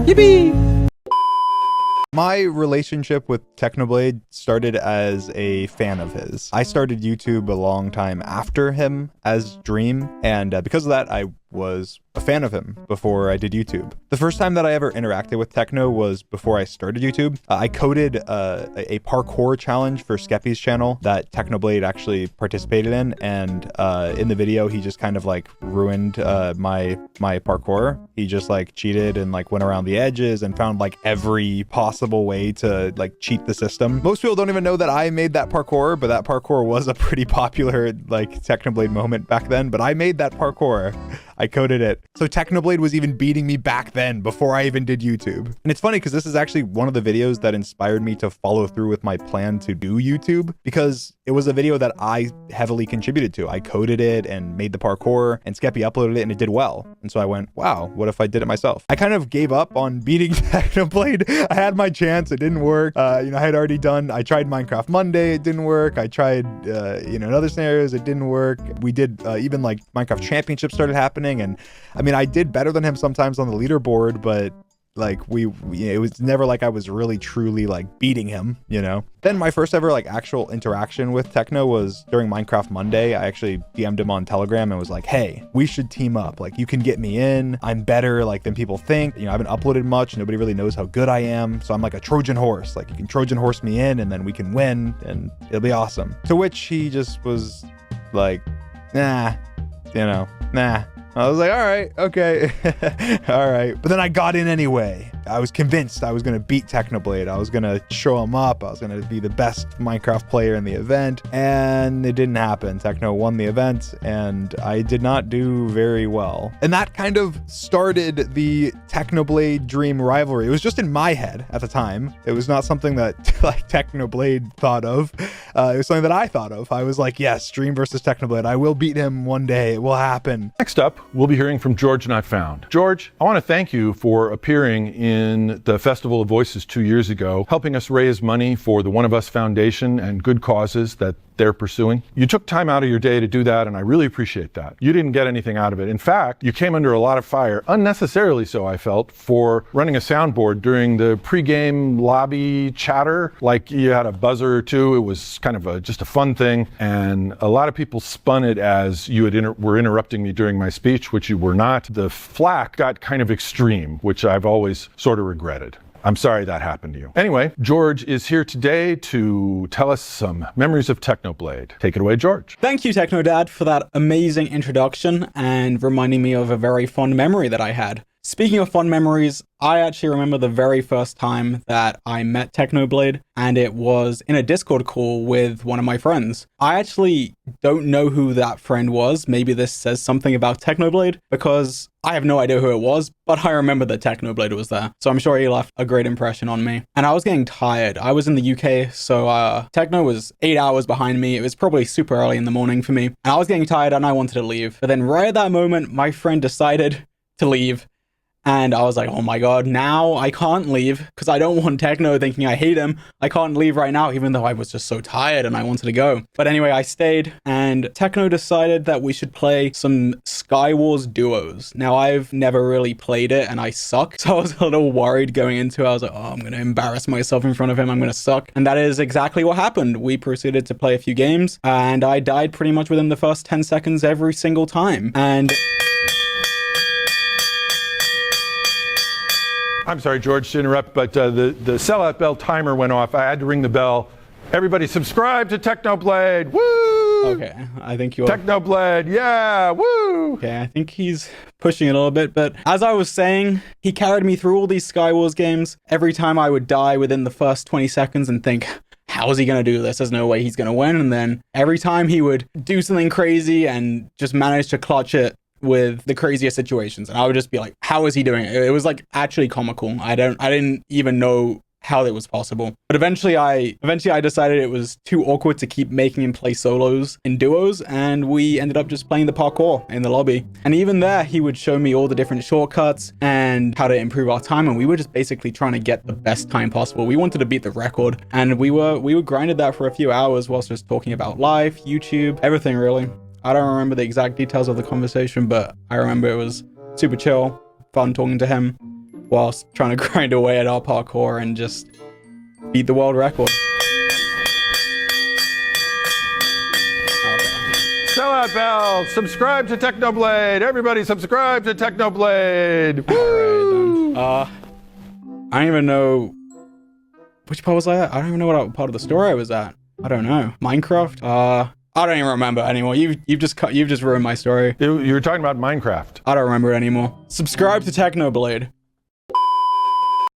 Yippee! My relationship with TECHNOBLADE started as a fan of his. I started YouTube a long time after him as Dream, and because of that, I was a fan of him before I did YouTube. The first time that I ever interacted with Techno was before I started YouTube. I coded a parkour challenge for Skeppy's channel that TECHNOBLADE actually participated in, and in the video, he just kind of like ruined my parkour. He just like cheated and like went around the edges and found like every possible way to like cheat the system. Most people don't even know that I made that parkour, but that parkour was a pretty popular like TECHNOBLADE moment back then, but I made that parkour. I coded it. So TECHNOBLADE was even beating me back then before I even did YouTube. And it's funny because this is actually one of the videos that inspired me to follow through with my plan to do YouTube, because it was a video that I heavily contributed to. I coded it and made the parkour, and Skeppy uploaded it and it did well. And so I went, wow, what if I did it myself? I kind of gave up on beating TECHNOBLADE. I had my chance, it didn't work. I had already I tried Minecraft Monday, it didn't work. I tried, in other scenarios, it didn't work. We did even like Minecraft Championships started happening. And I mean, I did better than him sometimes on the leaderboard, but like it was never like I was really truly like beating him, Then my first ever like actual interaction with Techno was during Minecraft Monday. I actually DM'd him on Telegram and was like, hey, we should team up. Like, you can get me in. I'm better like than people think. I haven't uploaded much. Nobody really knows how good I am. So I'm like a Trojan horse. Like, you can Trojan horse me in and then we can win and it'll be awesome. To which he just was like, nah. I was like, all right, okay, all right. But then I got in anyway. I was convinced I was going to beat TECHNOBLADE. I was going to show him up. I was going to be the best Minecraft player in the event. And it didn't happen. Techno won the event and I did not do very well. And that kind of started the TECHNOBLADE Dream rivalry. It was just in my head at the time. It was not something that like TECHNOBLADE thought of. It was something that I thought of. I was like, yes, Dream versus TECHNOBLADE. I will beat him one day. It will happen. Next up, we'll be hearing from George Not Found. George, I want to thank you for appearing in the Festival of Voices 2 years ago, helping us raise money for the One of Us Foundation and good causes that they're pursuing. You took time out of your day to do that, and I really appreciate that. You didn't get anything out of it. In fact, you came under a lot of fire, unnecessarily so, I felt, for running a soundboard during the pregame lobby chatter. Like, you had a buzzer or two. It was kind of just a fun thing, and a lot of people spun it as you were interrupting me during my speech, which you were not. The flack got kind of extreme, which I've always sort of regretted. I'm sorry that happened to you. Anyway, George is here today to tell us some memories of TECHNOBLADE. Take it away, George. Thank you, TechnoDad, for that amazing introduction and reminding me of a very fond memory that I had. Speaking of fond memories, I actually remember the very first time that I met TECHNOBLADE, and it was in a Discord call with one of my friends. I actually don't know who that friend was. Maybe this says something about TECHNOBLADE, because I have no idea who it was, but I remember that TECHNOBLADE was there. So I'm sure he left a great impression on me. And I was getting tired. I was in the UK, so Techno was 8 hours behind me. It was probably super early in the morning for me. And I was getting tired and I wanted to leave. But then right at that moment, my friend decided to leave. And I was like, oh my God, now I can't leave because I don't want Techno thinking I hate him. I can't leave right now, even though I was just so tired and I wanted to go. But anyway, I stayed, and Techno decided that we should play some Skywars duos. Now, I've never really played it and I suck. So I was a little worried going into it. I was like, oh, I'm going to embarrass myself in front of him. I'm going to suck. And that is exactly what happened. We proceeded to play a few games and I died pretty much within the first 10 seconds every single time. And I'm sorry, George, to interrupt, but the sellout bell timer went off. I had to ring the bell. Everybody subscribe to TECHNOBLADE. Woo! Okay, I think you're... TECHNOBLADE, yeah, woo! Okay, I think he's pushing it a little bit, but as I was saying, he carried me through all these Skywars games. Every time I would die within the first 20 seconds and think, how is he going to do this? There's no way he's going to win. And then every time he would do something crazy and just manage to clutch it with the craziest situations, and I would just be like, how is he doing it? It was like actually comical. I didn't even know how it was possible. But eventually I decided it was too awkward to keep making him play solos in duos, and we ended up just playing the parkour in the lobby. And even there, he would show me all the different shortcuts and how to improve our time, and we were just basically trying to get the best time possible. We wanted to beat the record, and we grinded that for a few hours whilst just talking about life, YouTube, everything really. I don't remember the exact details of the conversation, but I remember it was super chill, fun talking to him. whilst trying to grind away at our parkour and just beat the world record. Sellout Bell, subscribe to TECHNOBLADE. Everybody subscribe to TECHNOBLADE. Woo! Alright then. I don't even know which part was I at? I don't even know what part of the story I was at. I don't know. Minecraft? I don't even remember anymore. You've just ruined my story. You were talking about Minecraft. I don't remember it anymore. Subscribe to TECHNOBLADE.